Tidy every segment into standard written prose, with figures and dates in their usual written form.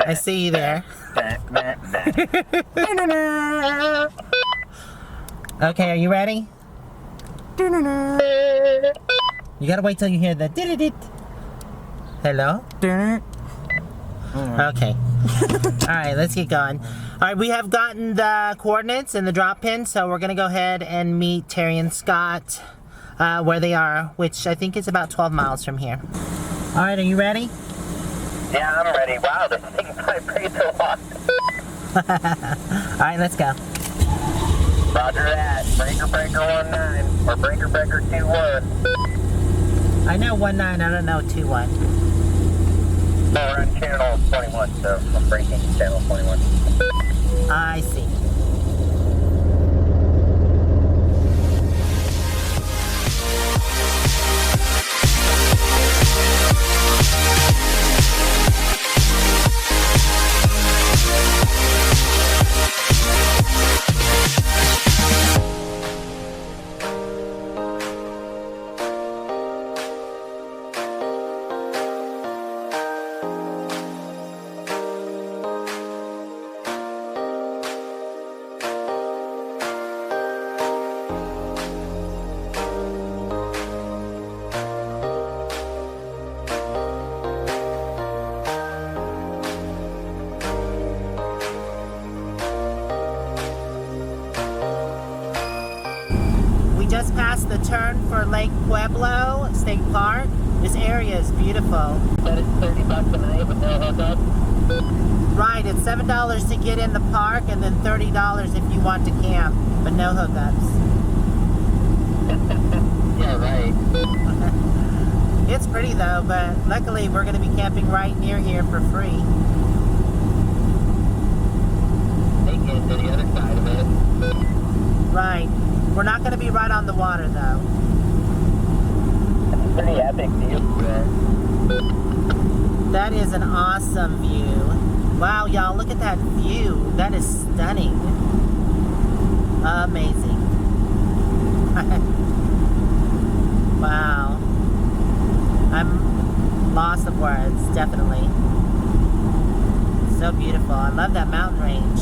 I see you there. Okay, are you ready? You gotta wait till you hear the did. Hello? Okay. Alright, let's get going. Alright, we have gotten the coordinates and the drop pin, so we're gonna go ahead and meet Terry and Scott where they are, which I think is about 12 miles from here. Alright, are you ready? Yeah, I'm ready. Wow, this thing's pretty so long. Alright, let's go. Roger that. Breaker 19, or breaker 21. I know 19, I don't know 21. No, we're on channel 21, so I'm breaking channel 21. I see. Just past the turn for Lake Pueblo State Park. This area is beautiful. That is $30 a night with no hookup? Right, it's $7 to get in the park and then $30 if you want to camp, but no hookups. Yeah, right. It's pretty though, but luckily we're going to be camping right near here for free. They get to the other side of it. Right. We're not going to be right on the water, though. It's a pretty epic view. That is an awesome view. Wow, y'all, look at that view. That is stunning. Amazing. Wow. I'm lost of words, definitely. So beautiful. I love that mountain range.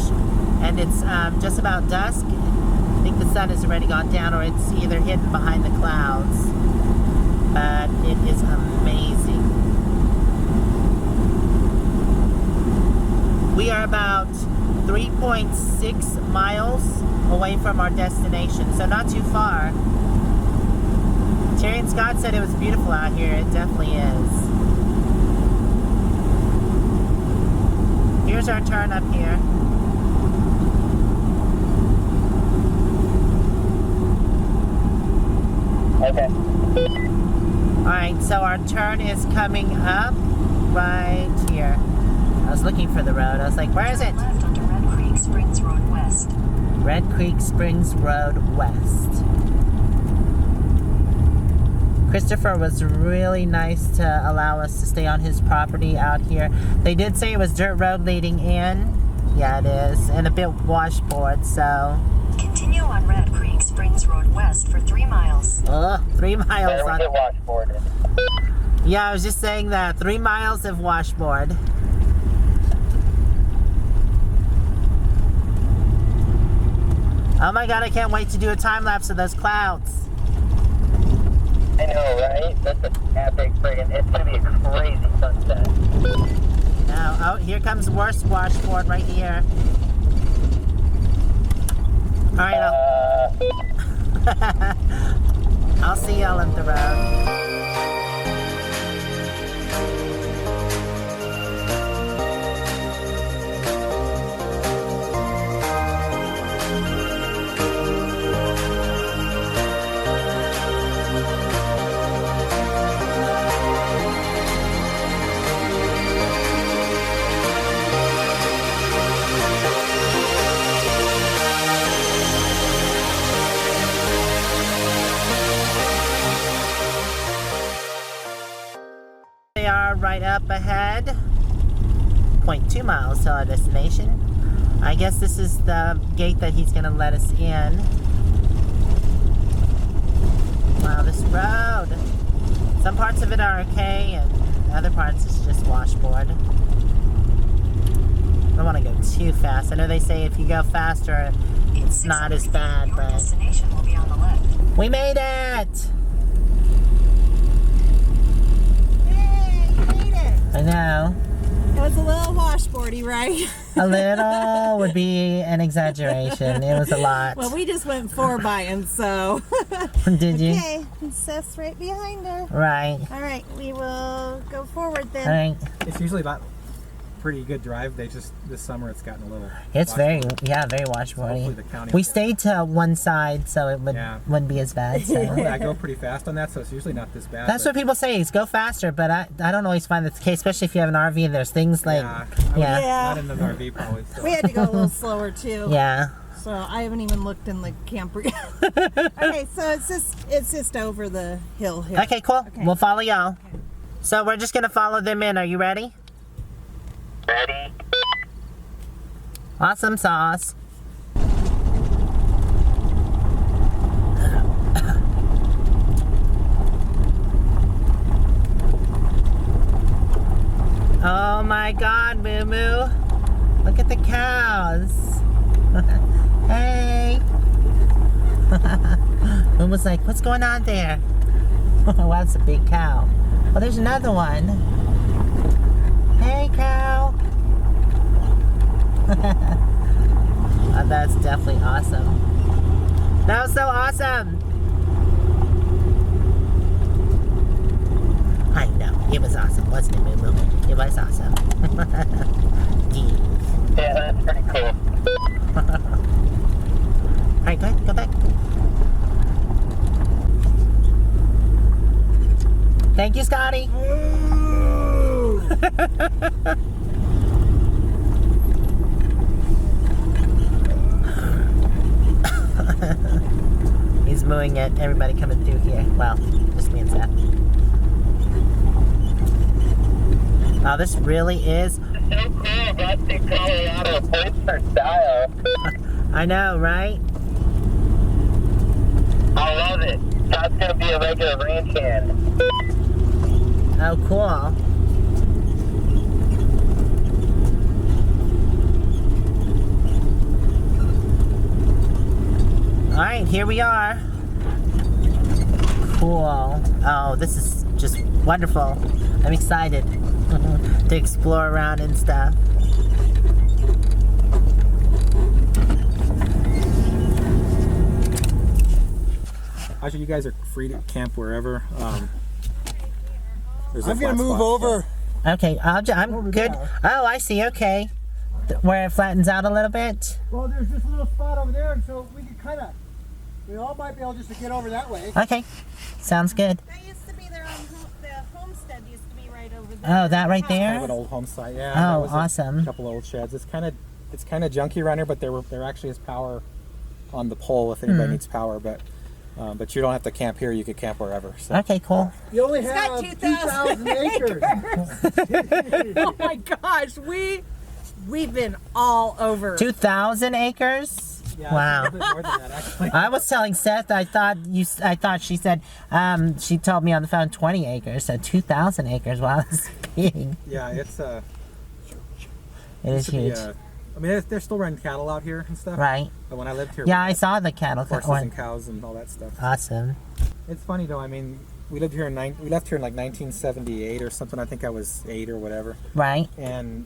And it's just about dusk. I think the sun has already gone down, or it's either hidden behind the clouds. But it is amazing. We are about 3.6 miles away from our destination, so not too far. Terry and Scott said it was beautiful out here. It definitely is. Here's our turn up here. Okay. Alright, so our turn is coming up right here. I was looking for the road. I was like, where is it? Left onto Red Creek Springs Road West. Red Creek Springs Road West. Christopher was really nice to allow us to stay on his property out here. They did say it was dirt road leading in. Yeah, it is. And a bit washboard, so... Continue on Red Creek Springs Road West for 3 miles. 3 miles There we on... get washboarded. Yeah, I was just saying that. 3 miles of washboard. Oh my god, I can't wait to do a time lapse of those clouds. I know, right? That's an epic friggin', it's gonna be a crazy sunset. Now, oh, here comes worst washboard right here. Alright, I'll see y'all on the road. Right up ahead, 0.2 miles to our destination. I guess this is the gate that he's going to let us in. Wow, this road. Some parts of it are okay, and other parts is just washboard. I don't want to go too fast. I know they say if you go faster, it's not as bad, Your but destination will be on the left. we made it! Yay, you made it. I know. It was a little washboardy, right? A little would be an exaggeration. It was a lot. Well, we just went 4 by, and so. Did you? Okay, and Seth's right behind her. Right. All right, we will go forward then. All right. It's usually about pretty good drive. They just this summer it's gotten a little. It's very washboardy. very So washboardy. hopefully the county. We stayed to one side, so it wouldn't be as bad. So. I go pretty fast on that, so it's usually not this bad. That's what people say, is go faster, but I don't always find that's the case, especially if you have an RV and there's things like, yeah. Yeah. Not in an RV probably. So. We had to go a little slower too. yeah. So I haven't even looked in the camper yet. Okay, so it's just over the hill here. Okay, cool. Okay. We'll follow y'all. So we're just going to follow them in. Are you ready? Ready? Awesome sauce. Oh my God, Moo-moo. Look at the cows. Hey. Moo-moo's like, what's going on there? Wow, that's a big cow. Oh, there's another one. Hey, cow. Oh, that's definitely awesome. That was so awesome. I know, it was awesome, wasn't it, Moo-moo? It was awesome. Yeah, that's pretty cool. Alright, go ahead, go back. Thank you, Scotty. He's mooing at everybody coming through here. Well, just me and Seth. Oh, this really is. So cool. That's in Colorado. Poster style. I know, right? I love it. That's gonna be a regular ranch hand. Oh, cool. Alright, here we are. Cool. Oh, this is just wonderful. I'm excited to explore around and stuff. Actually, you guys are free to camp wherever. There's a I'm gonna flat move spot, over. Okay, I'm Over good. there. Oh, I see, okay. Where it flattens out a little bit? Well, there's this little spot over there, and so we can kind of, we all might be able just to get over that way. Okay, sounds good. That used to be their own the homestead used to be right over there. Oh, that right Kind of there? an old home site. Yeah. Oh, that was awesome. A couple old sheds. It's kind of junky around here, but there actually is power on the pole if anybody needs power. But you don't have to camp here. You could camp wherever. So. Okay, cool. You only got have 2,000 2,000 acres. Oh my gosh, we've been all over. 2,000 acres? Yeah, Wow. A little bit more than that, actually. I was telling Seth, I thought she said, she told me on the phone 20 acres, so 2,000 acres. Wow, that's big. Yeah, it's It is used to be, huge. I mean, they're still running cattle out here and stuff. Right. But when I lived here, Yeah, we I had saw the cattle. horses one. and cows and all that stuff. Awesome. It's funny though. I mean, we left here in like 1978 or something. I think I was 8 or whatever. Right. And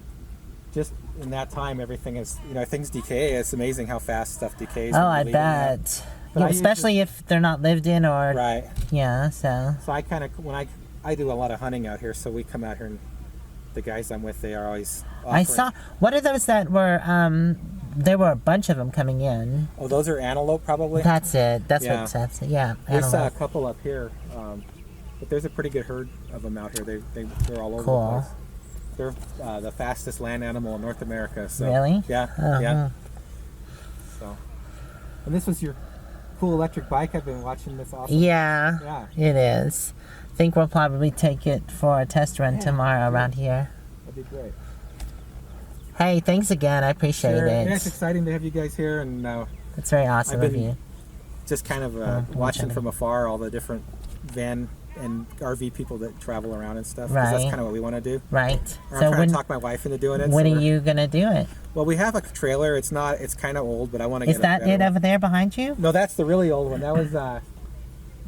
just in that time, everything is, things decay. It's amazing how fast stuff decays. Oh, when I you leave it. bet. But Yeah, I especially if they're not lived in or, Right. yeah, so. So I kind of, when I do a lot of hunting out here, so we come out here and the guys I'm with, they are always I offering- saw, what are those that were, there were a bunch of them coming in. Oh, those are antelope probably? That's it. That's Yeah. what Seth said. Yeah. There's a antelope. couple up here, but there's a pretty good herd of them out here. They're all over Cool. the place. They're the fastest land animal in North America. So, Really? Yeah, Oh, yeah. So, and this was your cool electric bike. I've been watching this awesome. Yeah, Yeah, it is. I think we'll probably take it for a test run tomorrow around here. that'd be great. Hey, thanks again. I appreciate Sure. it. Yeah, it's exciting to have you guys here, and It's very awesome I've of been you. just kind of watching watching from afar all the different van and RV people that travel around and stuff. 'Cause Right. That's kind of what we want to do. Right. I'm So trying to talk my wife into doing it. when so are we're- you gonna do it? Well, we have a trailer. It's kind of old, but I want to get Is that a better it one. over there behind you? No, that's the really old one.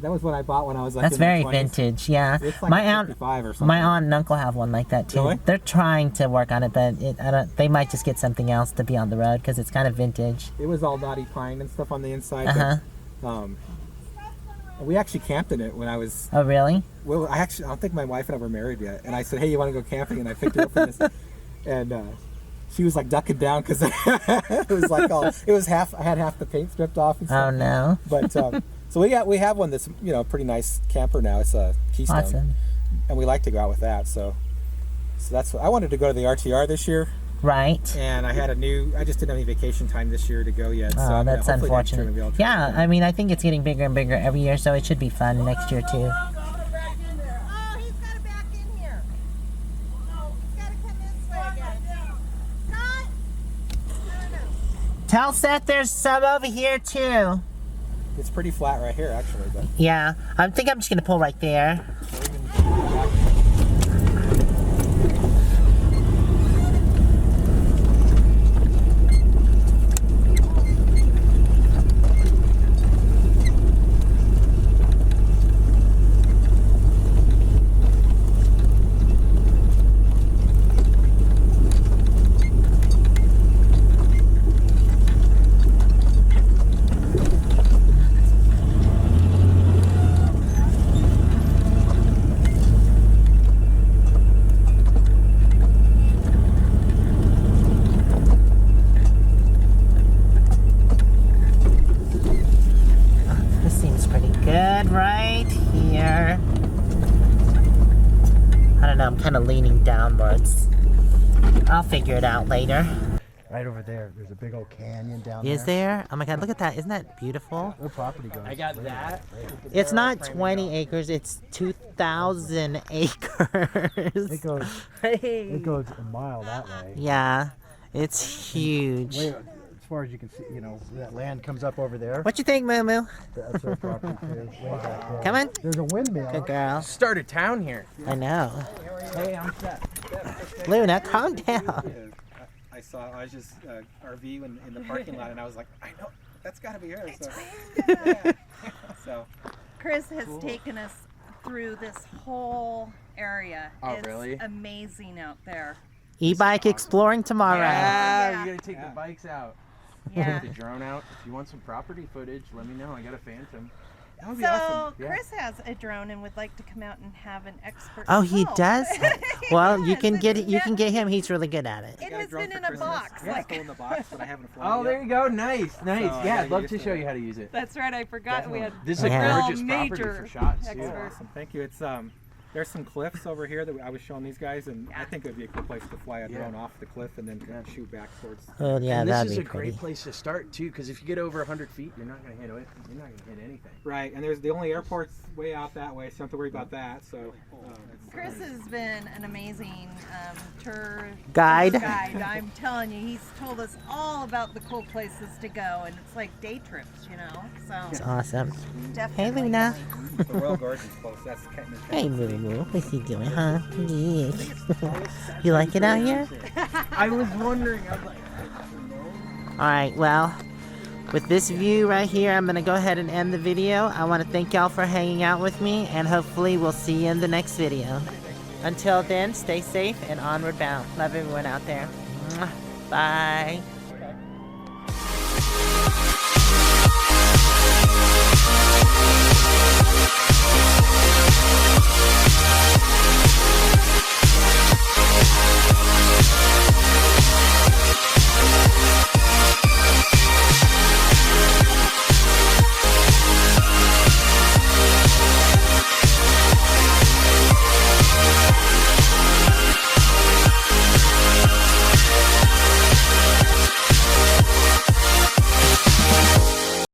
That was what I bought when I was like That's in my very 20s. vintage. Yeah. It's like My a aunt, 55 or something. my aunt and uncle have one like that too. Really? They're trying to work on it, but they might just get something else to be on the road because it's kind of vintage. It was all knotty pine and stuff on the inside. Uh-huh. But, we actually camped in it when I was. Oh really? Well, I don't think my wife and I were married yet. And I said, "Hey, you want to go camping?" And I picked her up for this, and she was like ducking down because it was like it was half. I had half the paint stripped off. And stuff. Oh no. But so we have one that's pretty nice camper now. It's a Keystone, Awesome. and we like to go out with that. So that's what I wanted to go to the RTR this year. Right. And I just didn't have any vacation time this year to go yet. So Oh, that's hopefully next year unfortunate. maybe I'll try Yeah, to- I mean, I think it's getting bigger and bigger every year, so it should be fun next year too. Oh, he's got to back in here. No, he's got to come this way again. Scott? No. Tell Seth there's some over here too. It's pretty flat right here, actually. But Yeah, I think I'm just gonna pull right there. This seems pretty good right here. I don't know, I'm kind of leaning downwards. I'll figure it out later. Right over there. There's a big old canyon down there. Is there? Oh my god, look at that. Isn't that beautiful? Their property goes. I got that. It's not 20 acres, it's 2,000 acres. It goes. It goes a mile that way. Yeah, it's huge. Way, as far as you can see, that land comes up over there. What you think, Moo-moo? That's their property too. Way back there. Come on. There's a windmill. Good girl. Start a town here. I know. Hey, I'm Seth. Luna, calm down. I was just RV in the parking lot, and I was like, I know, that's got to be her. So, yeah. So Chris has taken us through this whole area. Oh, it's really? amazing out there. E-bike exploring tomorrow. Yeah, Yeah. we gotta take the bikes out. Yeah. Take the drone out. If you want some property footage, let me know. I got a Phantom. that would be So awesome. Yeah. Chris has a drone and would like to come out and have an expert. Oh, he help. does? Well, you Yes, can get it's- you can get him. He's really good at it. It Got a has drone been for in a Christmas. box. Yeah, Like, it's still in the box, but I haven't flown Oh, it there yet. you go. Nice, nice. So, Yeah, yeah, I'd love you to just show you how to use it. that's right. I forgot we had This is a Yeah. gorgeous property major for shots too. expert. Awesome. Thank you. It's there's some cliffs over here that I was showing these guys, and I think it would be a cool place to fly a drone off the cliff and then shoot back towards. Oh, yeah, And this that'd is be a pretty. great place to start too, because if you get over 100 feet, you're not gonna hit it. You're not gonna hit anything. Right, and there's the only airport's way out that way, so you don't have to worry about that. So. Chris has been an amazing tour Guide. I'm telling you, he's told us all about the cool places to go, and it's like day trips, It's So awesome. definitely. Hey, Luna. The Royal Gorge is close. That's kind of. Hey, Moo-moo. What's he doing, huh? Yes. You like it out here? I was wondering. I was like, All right, well, with this view right here, I'm going to go ahead and end the video. I want to thank y'all for hanging out with me, and hopefully we'll see you in the next video. Until then, stay safe and onward bound. Love everyone out there. Mwah. Bye.